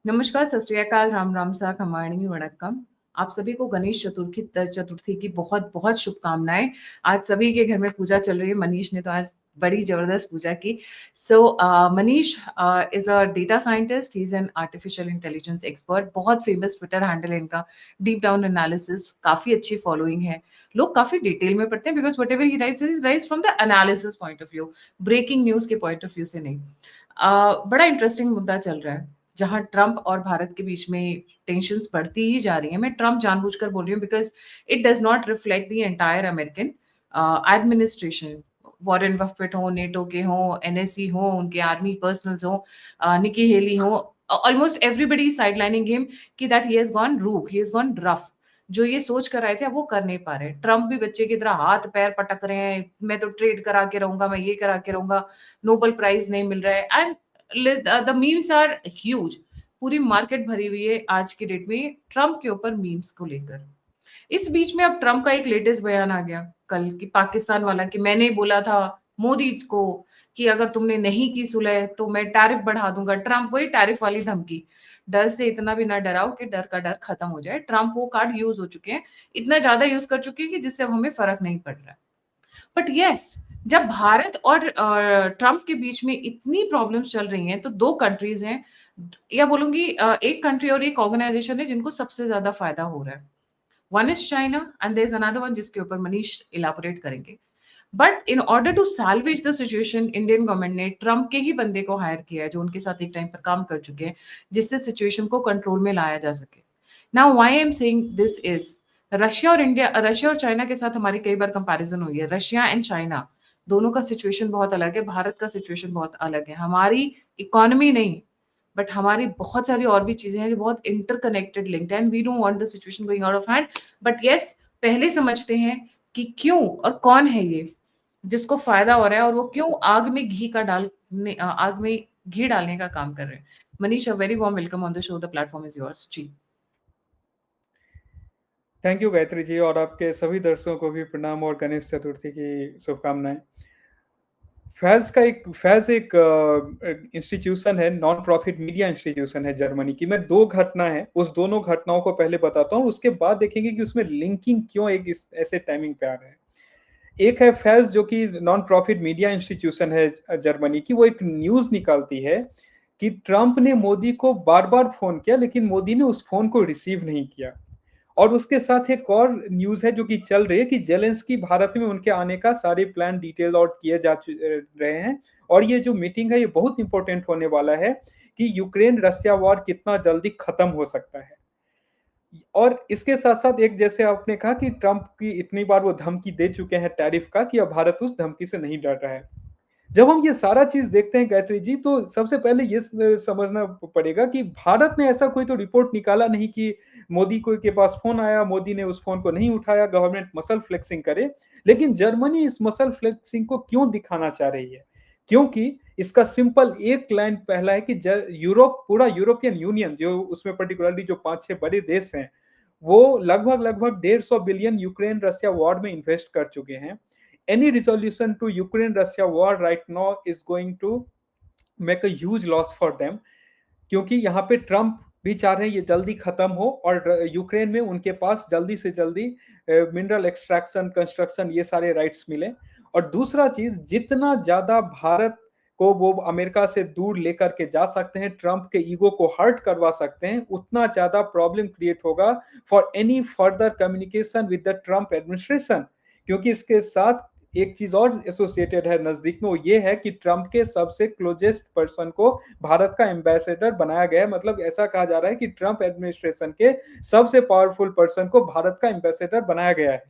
नमस्कार, सत श्री अकाल, राम राम सा, खमाणी वणक्कम। आप सभी को गणेश चतुर्थी की बहुत-बहुत शुभकामनाएँ। आज सभी के घर में पूजा चल रही है, मनीष ने तो आज बड़ी ज़बरदस्त पूजा की। Manish is a data scientist, he is an artificial intelligence expert, बहुत फेमस ट्विटर हैंडल है इनका, डीप डाउन एनालिसिस, काफ़ी अच्छी फॉलोइंग है। लोग काफ़ी डिटेल में पढ़ते हैं because whatever he writes from the analysis point of view, breaking news के पॉइंट ऑफ व्यू से नहीं। बड़ा इंटरेस्टिंग मुद्दा चल रहा है। जहाँ ट्रम्प और भारत के बीच में टेंशन्स बढ़ती ही जा रही हैं। मैं ट्रम्प जानबूझकर बोल रही हूँ because it does not reflect the entire American administration. Warren Buffett हों, नेटो के हों, एनएसई हों, उनके आर्मी पर्सनल्स हों, निकी हेली हों, ऑलमोस्ट एवरीबॉडी इज़ साइडलाइनिंग हिम कि दैट ही हैज़ गॉन रूक, ही हैज़ गॉन रफ। जो ये सोच कर आए थे, अब वो कर नहीं पा रहे हैं। ट्रम्प भी बच्चे की तरह हाथ-पैर पटक रहे हैं, मैं तो ट्रेड करा के रहूँगा, मैं ये करा के रहूँगा, नोबेल प्राइज़ नहीं मिल रहा है and the memes are huge. पूरी मार्केट भरी हुई है आज की डेट में ट्रम्प के ऊपर मीम्स को लेकर। इस बीच में अब ट्रम्प का एक लेटेस्ट बयान आ गया कल कि पाकिस्तान वाला कि मैंने बोला था मोदी को कि अगर तुमने नहीं की सुलह तो मैं टैरिफ बढ़ा दूंगा। ट्रम्प वही टैरिफ वाली धमकी। डर से इतना भी ना डराओ कि डर का डर खत्म हो जाए। ट्रम्प वो कार्ड यूज हो चुके हैं, इतना ज्यादा यूज कर चुके हैं कि जिससे अब हमें फर्क नहीं पड़ रहा है। बट यस, जब भारत और ट्रम्प के बीच में इतनी प्रॉब्लम्स चल रही हैं तो 2 कंट्रीज़ हैं, या बोलूँगी 1 कंट्री और 1 ऑर्गनाइज़ेशन है जिनको सबसे ज़्यादा फ़ायदा हो रहा है। One is China and there is another one जिसके ऊपर मनीष इलैबोरेट करेंगे। But in order to salvage the situation Indian government ने ट्रम्प के ही बंदे को हायर किया है जो उनके साथ एक टाइम पर काम कर चुके हैं, जिससे सिचुएशन को कंट्रोल में लाया जा सके। Now why I am saying this is Russia और चाइना के साथ हमारी कई बार कंपैरिज़न हुई है। रशिया एंड चाइना दोनों का सिचुएशन बहुत अलग है, भारत का सिचुएशन बहुत अलग है। हमारी इकोनॉमी नहीं, बट हमारी बहुत सारी और भी चीज़ें हैं जो बहुत इंटरकनेक्टेड लिंक्ड है and we don't want the situation going out of hand. But yes, पहले समझते हैं कि क्यों और कौन है ये जिसको फ़ायदा हो रहा है और वो क्यों आग में घी डालने का काम कर रहे हैं। Manish, a very warm welcome on the show, the platform is yours. जी। थैंक यू गायत्री जी, और आपके सभी दर्शकों को भी प्रणाम और गणेश चतुर्थी की शुभकामनाएं। फैज एक इंस्टीट्यूशन है, नॉन प्रॉफिट मीडिया इंस्टीट्यूशन है जर्मनी की। मैं दो घटना है, उस दोनों घटनाओं को पहले बताता हूँ, उसके बाद देखेंगे कि उसमें लिंकिंग क्यों एक ऐसे टाइमिंग पे आ रहा है। एक है फैज, जो कि नॉन प्रॉफिट मीडिया इंस्टीट्यूशन है जर्मनी की। वो एक न्यूज निकालती है कि ट्रंप ने मोदी को बार बार फोन किया, लेकिन मोदी ने उस फोन को रिसीव नहीं किया। और उसके साथ एक और न्यूज है जो कि चल रही है कि जेलेंस्की भारत में उनके आने का सारे प्लान डिटेल आउट किए रहे हैं। और ये जो मीटिंग है ये बहुत इंपॉर्टेंट होने वाला है कि यूक्रेन रशिया वॉर कितना जल्दी खत्म हो सकता है। और इसके साथ साथ एक, जैसे आपने कहा कि ट्रंप की इतनी बार वो धमकी दे चुके हैं टैरिफ का, कि अब भारत उस धमकी से नहीं डर रहा है। जब हम ये सारा चीज देखते हैं गायत्री जी, तो सबसे पहले ये समझना पड़ेगा कि भारत ने ऐसा कोई तो रिपोर्ट निकाला नहीं कि मोदी को के पास फोन आया, मोदी ने उस फोन को नहीं उठाया, गवर्नमेंट मसल फ्लेक्सिंग करे। लेकिन जर्मनी इस मसल फ्लेक्सिंग को क्यों दिखाना चाह रही है? क्योंकि इसका सिंपल एक लाइन पहला है कि यूरोप, पूरा यूरोपियन यूनियन, जो उसमें पर्टिकुलरली जो 5-6 बड़े देश हैं, वो लगभग लगभग 150 बिलियन यूक्रेन रशिया वॉर में इन्वेस्ट कर चुके हैं। Any resolution to Ukraine Russia war right now is going to make a huge loss for them, क्योंकि यहाँ पे ट्रम्प भी चाह रहे हैं ये जल्दी खत्म हो और यूक्रेन में उनके पास जल्दी से जल्दी मिनरल एक्सट्रैक्शन, कंस्ट्रक्शन, ये सारे राइट्स मिले। और दूसरा चीज, जितना ज्यादा भारत को वो अमेरिका से दूर लेकर के जा सकते हैं, ट्रम्प के ईगो को हर्ट करवा सकते हैं, उतना ज्यादा प्रॉब्लम क्रिएट होगा for any further communication with the Trump administration. क्योंकि इसके साथ एक चीज और एसोसिएटेड है नजदीक में, वो ये है कि ट्रम्प के सबसे क्लोजेस्ट पर्सन को भारत का एम्बेसडर बनाया गया है। मतलब ऐसा कहा जा रहा है कि ट्रम्प एडमिनिस्ट्रेशन के सबसे पावरफुल पर्सन को भारत का एम्बेसडर बनाया गया है।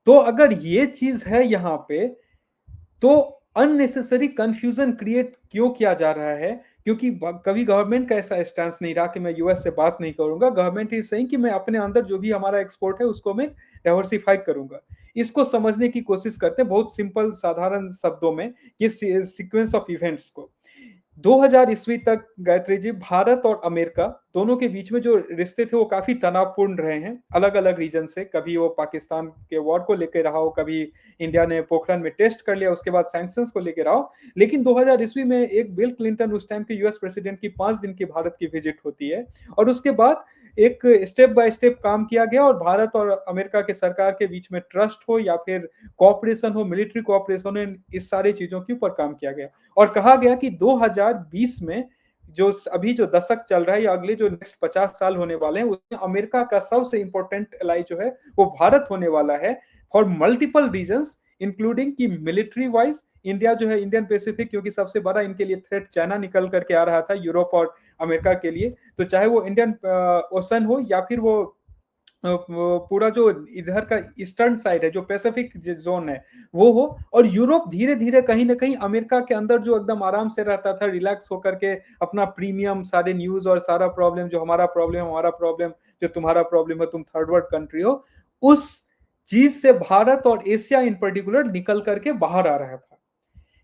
तो अगर ये चीज है यहाँ पे, तो अननेसेसरी कंफ्यूजन क्रिएट क्यों किया जा रहा है? क्योंकि कभी गवर्नमेंट का ऐसा स्टैंड नहीं रहा कि मैं यूएस से बात नहीं करूंगा। गवर्नमेंट इज सेइंग कि मैं अपने अंदर जो भी हमारा एक्सपोर्ट है उसको मैं डाइवर्सिफाई करूंगा। इसको समझने की कोशिश करते हैं बहुत सिंपल साधारण शब्दों में, कि सीक्वेंस ऑफ इवेंट्स को। 2000 ईस्वी तक गायत्री जी भारत और अमेरिका दोनों के बीच में जो रिश्ते थे वो काफी तनावपूर्ण रहे हैं अलग अलग रीजन से। कभी वो पाकिस्तान के वॉर को लेकर रहा हो, कभी इंडिया ने पोखरण में टेस्ट कर लिया, उसके बाद सैंक्शंस को लेकर रहा हो। लेकिन 2000 ईस्वी में एक बिल क्लिंटन उस टाइम के यूएस प्रेसिडेंट की 5 दिन की भारत की विजिट होती है और उसके बाद एक स्टेप बाय स्टेप काम किया गया और भारत और अमेरिका के सरकार के बीच में ट्रस्ट हो या फिर कोऑपरेशन हो, मिलिट्री कोऑपरेशन हो, इस सारी चीजों के ऊपर काम किया गया। और कहा गया कि 2020 में जो अभी जो दशक चल रहा है या अगले जो नेक्स्ट 50 साल होने वाले हैं उसमें अमेरिका का सबसे इंपॉर्टेंट एलाई जो है वो भारत होने वाला है फॉर मल्टीपल रीजंस इंक्लूडिंग कि मिलिट्री वाइज इंडिया जो है इंडियन पैसिफिक, क्योंकि सबसे बड़ा इनके लिए थ्रेट चाइना निकल करके आ रहा था यूरोप और अमेरिका के लिए। तो चाहे वो इंडियन ओशन हो या फिर वो पूरा जो इधर का ईस्टर्न साइड है जो पैसिफिक जोन है वो हो, और यूरोप धीरे धीरे कहीं ना कहीं अमेरिका के अंदर जो एकदम आराम से रहता था रिलैक्स होकर के अपना प्रीमियम सारे न्यूज और सारा प्रॉब्लम जो हमारा प्रॉब्लम जो तुम्हारा प्रॉब्लम है, तुम थर्ड वर्ल्ड कंट्री हो, उस चीज से भारत और एशिया इन पर्टिकुलर निकल करके बाहर आ रहा था।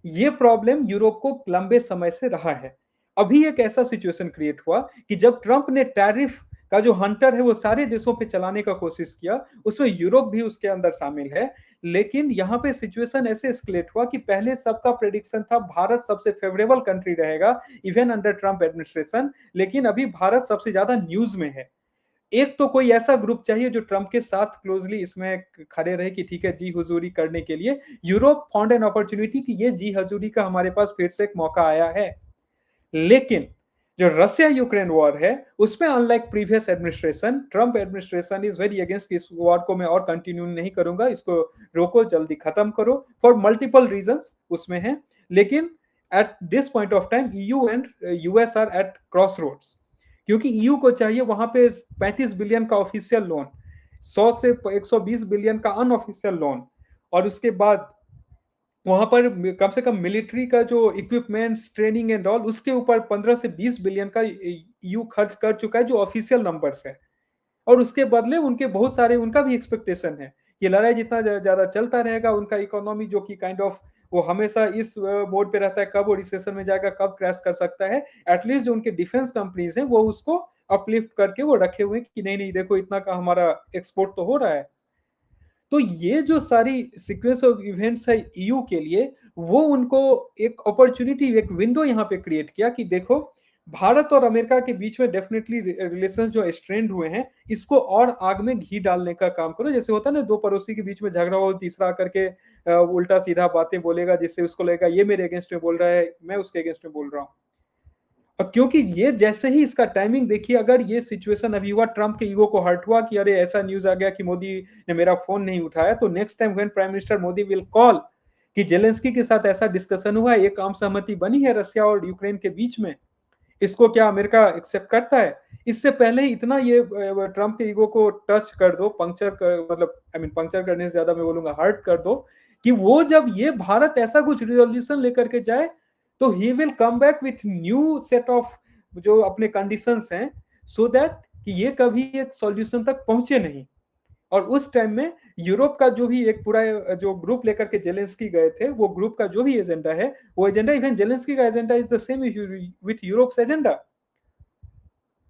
ये प्रॉब्लम यूरोप को लंबे समय से रहा है। अभी एक ऐसा सिचुएशन क्रिएट हुआ कि जब ट्रंप ने टैरिफ का जो हंटर है वो सारे देशों पे चलाने का कोशिश किया, उसमें यूरोप भी उसके अंदर शामिल है। लेकिन यहाँ पे सिचुएशन ऐसे एस्केलेट हुआ कि पहले सबका प्रेडिक्शन था भारत सबसे फेवरेबल कंट्री रहेगा इवन अंडर ट्रंप एडमिनिस्ट्रेशन, लेकिन अभी भारत सबसे ज्यादा न्यूज में है। एक तो कोई ऐसा ग्रुप चाहिए जो ट्रंप के साथ क्लोजली इसमें खड़े रहे कि ठीक है जी हुजूरी करने के लिए। यूरोप फाउंड एन अपॉर्चुनिटी कि ये जी हुजूरी का हमारे पास फिर से एक मौका आया है। लेकिन जो रशिया यूक्रेन वॉर है उसमें unlike previous administration, Trump administration is very against इस वॉर को मैं और कंटिन्यू नहीं करूंगा, इसको रोको, जल्दी खत्म करो फॉर मल्टीपल रीजंस उसमें है। लेकिन at this point of time EU and US are at crossroads, क्योंकि ईयू को चाहिए वहां पे 35 बिलियन का ऑफिशियल लोन, 100 से 120 बिलियन का अनऑफिशियल लोन, और उसके बाद वहां पर कम से कम मिलिट्री का जो इक्विपमेंट्स ट्रेनिंग एंड ऑल उसके ऊपर 15 से 20 बिलियन का ईयू खर्च कर चुका है जो ऑफिशियल नंबर्स है। और उसके बदले उनके बहुत सारे उनका भी एक्सपेक्टेशन है कि लड़ाई जितना ज्यादा चलता रहेगा उनका इकोनॉमी जो कि काइंड ऑफ वो हमेशा इस मोड पे रहता है, कब वो रिसेशन में जाएगा, कब क्रैश कर सकता है, एटलीस्ट जो उनके डिफेंस कंपनीज हैं वो उसको अपलिफ्ट करके वो रखे हुए हैं कि नहीं नहीं देखो इतना का हमारा एक्सपोर्ट तो हो रहा है। तो ये जो सारी सीक्वेंस ऑफ इवेंट्स है ईयू के लिए, वो उनको एक अपॉर्चुनिटी, एक विंडो यहाँ पे क्रिएट किया कि देखो भारत और अमेरिका के बीच में डेफिनेटली रिलेशंस जो स्ट्रेंड हुए हैं इसको और आग में घी डालने का काम करो। जैसे होता है ना दो पड़ोसी के बीच में झगड़ा हो, तीसरा करके उल्टा सीधा बातें बोलेगा जिससे उसको लगेगा ये मेरे अगेंस्ट में बोल रहा है, मैं उसके अगेंस्ट में बोल रहा हूँ। और क्योंकि ये जैसे ही इसका टाइमिंग देखिए, अगर ये सिचुएशन अभी हुआ, ट्रंप के ईगो को हर्ट हुआ कि अरे ऐसा न्यूज आ गया कि मोदी ने मेरा फोन नहीं उठाया, तो next time when prime minister Modi will call कि जेलेंस्की के साथ ऐसा डिस्कशन हुआ है, एक आम सहमति बनी है रशिया और यूक्रेन के बीच में, इसको क्या अमेरिका एक्सेप्ट करता है? इससे पहले ही इतना ये ट्रंप के ईगो को टच कर दो, पंक्चर कर, मतलब आई मीन पंक्चर करने से ज्यादा मैं बोलूंगा हर्ट कर दो, कि वो जब ये भारत ऐसा कुछ रिजोल्यूशन लेकर के जाए तो he will come back with new set of जो अपने कंडीशंस हैं, सो दैट कि ये कभी एक सॉल्यूशन तक पहुंचे नहीं। और उस टाइम में यूरोप का जो भी एक पूरा जो ग्रुप लेकर के जेलेंस्की गए थे, वो ग्रुप का जो भी एजेंडा है, वो एजेंडा इवन जेलेंस्की का agenda is the same with Europe's agenda.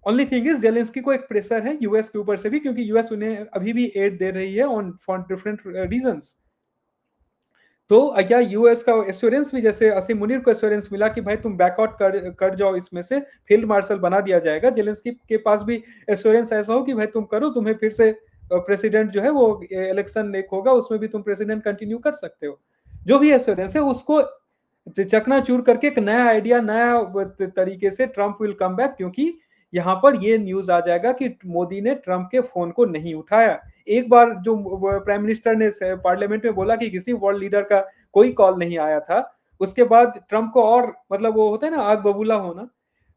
Only thing is Zelensky को एक प्रेशर है यूएस के ऊपर से भी, क्योंकि यूएस उन्हें अभी भी एड दे रही है ऑन फॉर डिफरेंट रीजंस। तो क्या यूएस का एश्योरेंस भी, जैसे असीम मुनीर को एश्योरेंस मिला कि भाई तुम बैकआउट कर जाओ इसमें से, फील्ड मार्शल बना दिया जाएगा, जेलेंस्की के पास भी एश्योरेंस ऐसा हो कि भाई तुम करो, तुम्हें फिर से प्रेसिडेंट जो है वो इलेक्शन एक होगा उसमें भी तुम प्रेसिडेंट कंटिन्यू कर सकते हो। जो भी एश्योरेंस है उसको चकनाचूर करके एक नया आइडिया, नया तरीके से ट्रंप विल कम बैक, क्योंकि यहाँ पर ये न्यूज आ जाएगा कि मोदी ने ट्रंप के फोन को नहीं उठाया। एक बार जो प्राइम मिनिस्टर ने पार्लियामेंट में बोला कि किसी वर्ल्ड लीडर का कोई कॉल नहीं आया था, उसके बाद ट्रंप को और मतलब वो होता है ना आग बबूला होना,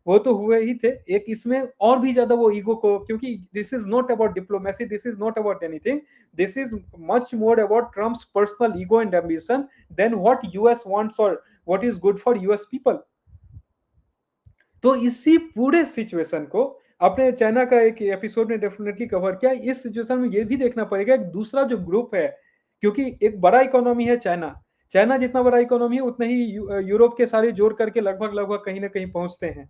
वो तो हुए ही थे। एक इसमें और भी ज्यादा वो ईगो को, क्योंकि this is not about diplomacy, this is not about anything, this is much more about Trump's personal ego and ambition then what US wants और what is good for US people. तो इसी पूरे situation को अपने China का एक episode में definitely cover किया। इस सिचुएशन में ये भी देखना पड़ेगा एक दूसरा जो ग्रुप है, क्योंकि एक बड़ा इकोनॉमी है चाइना, चाइना जितना बड़ा इकोनॉमी है उतना ही यूरोप के सारे जोड़ करके लगभग लगभग कहीं ना कहीं पहुंचते हैं,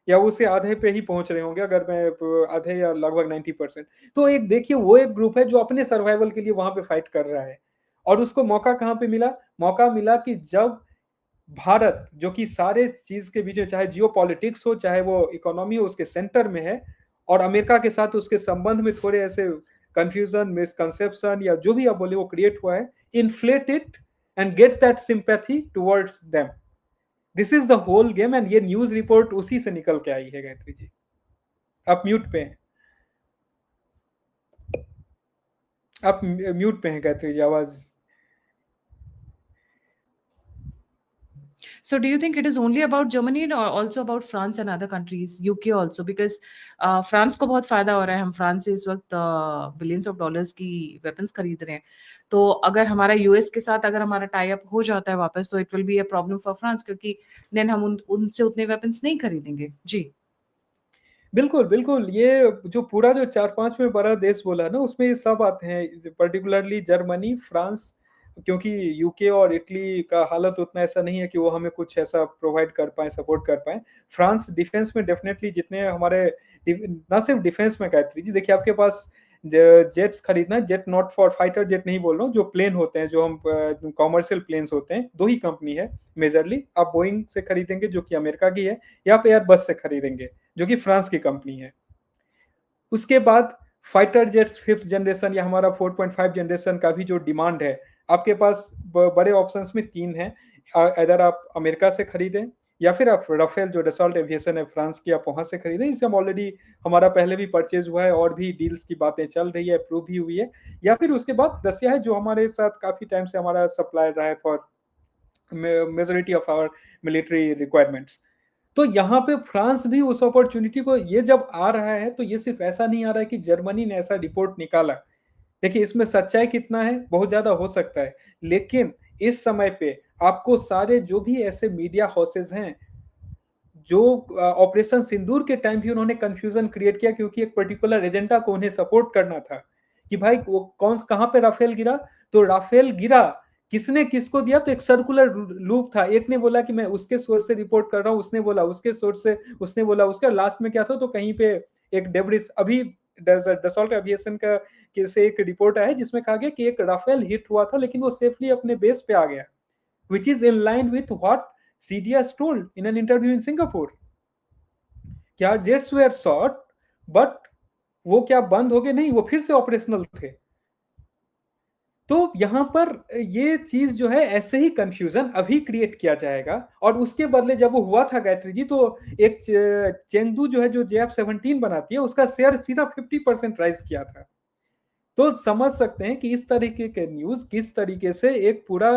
या उससे आधे पे ही पहुंच रहे होंगे, अगर मैं आधे या लगभग 90%। तो एक देखिए वो एक ग्रुप है जो अपने सर्वाइवल के लिए वहां पे फाइट कर रहा है। और उसको मौका कहाँ पे मिला? मौका मिला कि जब भारत, जो कि सारे चीज के बीच में, चाहे जियो पॉलिटिक्स हो चाहे वो इकोनॉमी हो, उसके सेंटर में है, और अमेरिका के साथ उसके संबंध में थोड़े ऐसे कंफ्यूजन, मिसकंसेप्शन या जो भी आप बोले वो क्रिएट हुआ है, inflate it and get that sympathy towards them. This is the whole game, and ये न्यूज रिपोर्ट उसी से निकल के आई है। गायत्री जी आप म्यूट पे हैं, आप म्यूट पे हैं गायत्री जी, आवाज। So do you think it is only about Germany or also about France and other countries, UK also? Because France को बहुत फायदा हो रहा है, हम फ्रांस से इस वक्त बिलियंस ऑफ डॉलर्स की वेपन्स खरीद रहे हैं। तो अगर हमारा यूएस के साथ अगर हमारा टाई अप हो जाता है वापस, तो it will be a problem for France, क्योंकि देन हम उनसे उतने वेपन्स नहीं खरीदेंगे। जी बिल्कुल बिल्कुल, ये जो पूरा जो 4-5 में बड़ा देश बोला ना, उसमें ये सब आते हैं, पर्टिकुलरली जर्मनी, फ्रांस, क्योंकि यूके और इटली का हालत उतना ऐसा नहीं है कि वो हमें कुछ ऐसा प्रोवाइड कर पाए, सपोर्ट कर पाए। फ्रांस डिफेंस में डेफिनेटली जितने हमारे ना सिर्फ डिफेंस में गायत्री जी, देखिए आपके पास जेट्स खरीदना, jet not for fighter jet नहीं बोल रहा हूँ, जो प्लेन होते हैं, जो हम कॉमर्शियल प्लेन्स होते हैं, दो ही कंपनी है मेजरली। आप बोइंग से खरीदेंगे जो कि अमेरिका की है, या आप एयरबस से खरीदेंगे जो कि फ्रांस की कंपनी है। उसके बाद फाइटर जेट्स 5th जनरेशन या हमारा 4.5 जनरेशन का भी जो डिमांड है, आपके पास बड़े ऑप्शंस में 3 हैं। इधर आप अमेरिका से खरीदें, या फिर आप राफेल जो डसॉल्ट एविएशन है फ्रांस की, आप वहां से खरीदें। इसे हम ऑलरेडी, हमारा पहले भी परचेज हुआ है और भी डील्स की बातें चल रही है, अप्रूव भी हुई है। या फिर उसके बाद रसिया है, जो हमारे साथ काफी टाइम से हमारा सप्लायर रहा है for majority of our military requirements. तो यहाँ पे फ्रांस भी उस अपॉर्चुनिटी को, ये जब आ रहा है तो ये सिर्फ ऐसा नहीं आ रहा है कि जर्मनी ने ऐसा रिपोर्ट निकाला। देखिए इसमें सच्चाई कितना है, बहुत ज्यादा हो सकता है, लेकिन इस समय पे आपको सारे जो भी ऐसे मीडिया हाउसेज हैं, जो ऑपरेशन सिंदूर के टाइम भी उन्होंने कंफ्यूजन क्रिएट किया, क्योंकि एक पर्टिकुलर एजेंडा को उन्हें सपोर्ट करना था कि भाई वो कौन कहां पे राफेल गिरा। तो राफेल गिरा, किसने किसको दिया, तो एक सर्कुलर लूप था। एक ने बोला कि मैं उसके सोर्स से रिपोर्ट कर रहा हूं, उसने बोला उसके सोर्स से, उसने बोला उसका, लास्ट में क्या था, तो कहीं पे एक डेब्रिस, अभी डसॉल्ट एविएशन का से एक रिपोर्ट आया जिसमें कहा गया कि एक राफेल हिट हुआ था, लेकिन वो सेफली अपने बेस पे आ गया, which is in line with what CDS told in an interview in Singapore. क्या जेट्स वेयर शॉट, बट वो क्या बंद हो गए? नहीं, वो फिर से ऑपरेशनल थे। तो यहां पर ये चीज जो है, ऐसे ही कंफ्यूजन अभी क्रिएट किया जाएगा, और उसके बदले जब वो हुआ था गायत्री जी, तो एक चेंगदू जो है, जो JF-17 बनाती है, उसका शेयर सीधा 50% राइज किया था। तो समझ सकते हैं कि इस तरीके के न्यूज किस तरीके से एक पूरा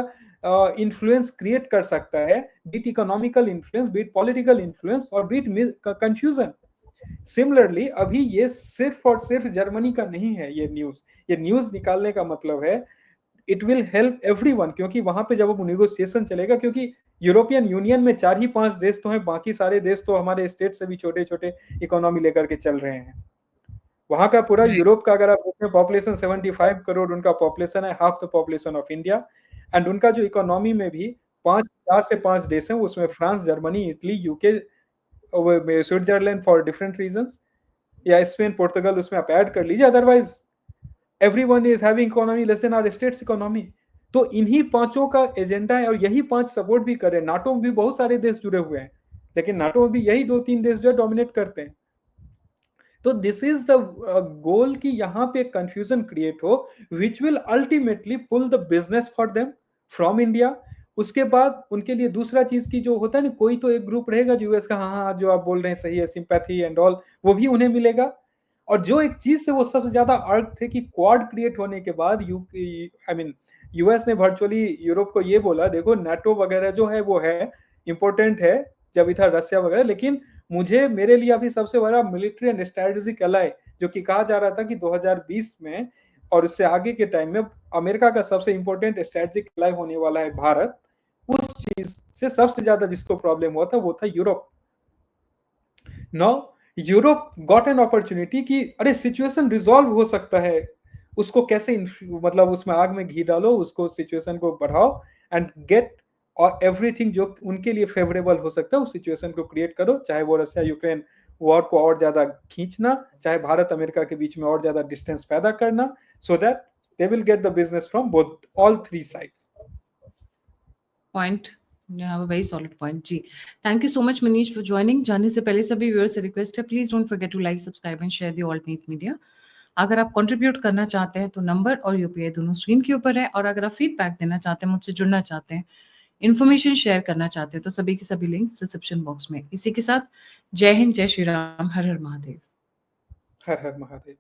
इन्फ्लुएंस क्रिएट कर सकता है, be it economical influence, be it political influence, और बीट कंफ्यूजन। सिमिलरली अभी ये सिर्फ और सिर्फ जर्मनी का नहीं है, ये न्यूज निकालने का मतलब है इट विल हेल्प एवरीवन, क्योंकि वहां पे जब वो नेगोशिएशन चलेगा, क्योंकि यूरोपियन यूनियन में 4 ही 5 देश तो हैं, बाकी सारे देश तो हमारे स्टेट से भी छोटे छोटे इकोनॉमी लेकर के चल रहे हैं। वहां का पूरा राइट यूरोप का अगर आप देखें, पॉपुलेशन 75 करोड़ उनका पॉपुलेशन है, half the population of India. And उनका जो इकोनॉमी में भी 4 से 5 देश हैं, उसमें France, Germany, Italy, UK, Switzerland for different reasons, या स्पेन, पुर्तगाल, उसमें आप ऐड कर लीजिए। Otherwise everyone is having economy less than our states economy. तो इन्हीं 5 का एजेंडा है, और यही 5 सपोर्ट भी कर रहे हैं। नाटो में भी बहुत सारे देश जुड़े हुए हैं, लेकिन नाटो में भी यही 2-3 देश जो डोमिनेट करते हैं। तो दिस इज द गोल कि यहाँ पे कंफ्यूजन क्रिएट हो, which will ultimately pull the business for them from India. उसके बाद उनके लिए दूसरा चीज की जो होता है ना, कोई तो एक ग्रुप रहेगा यूएस का, हाँ हाँ जो आप बोल रहे हैं सही है, सिंपैथी एंड ऑल, वो भी उन्हें मिलेगा। और जो एक चीज से वो सबसे ज्यादा अर्थ थे कि क्वाड क्रिएट होने के बाद यूएस ने वर्चुअली यूरोप को ये बोला, देखो नाटो वगैरह जो है वो है इंपॉर्टेंट है, जब इधर रशिया वगैरह, लेकिन मुझे, मेरे लिए अभी सबसे बड़ा मिलिट्री एंड स्ट्रेटेजिक अलाई, जो कि कहा जा रहा था कि 2020 में और उससे आगे के टाइम में अमेरिका का सबसे इंपॉर्टेंट स्ट्रेटेजिक अलाई होने वाला है भारत। उस चीज से सबसे ज्यादा जिसको प्रॉब्लम हुआ था वो था Europe. Now Europe got an opportunity कि अरे सिचुएशन रिजॉल्व हो सकता है, उसको कैसे मतलब उसमें आग में घी डालो, उसको सिचुएशन को बढ़ाओ एंड गेट और एवरीथिंग जो उनके लिए फेवरेबल हो सकता है उस सिचुएशन को क्रिएट करो, चाहे वो रशिया यूक्रेन वॉर को और ज्यादा खींचना, चाहे भारत अमेरिका के बीच में और ज्यादा डिस्टेंस पैदा करना, so that they will get the business from both all three sides. Point, you have a very solid point ji. Thank you so much Manish for joining. जाने से पहले सभी व्यूअर्स से रिक्वेस्ट है, please don't forget to like, subscribe and share the alternate media. अगर आप contribute करना चाहते हैं तो नंबर और यूपीआई दोनों स्क्रीन के ऊपर है, और अगर आप फीडबैक देना चाहते हैं, मुझसे जुड़ना चाहते हैं, इन्फॉर्मेशन शेयर करना चाहते हैं, तो सभी के सभी लिंक्स डिस्क्रिप्शन बॉक्स में। इसी के साथ जय हिंद, जय श्री राम, हर हर महादेव। हर हर महादेव।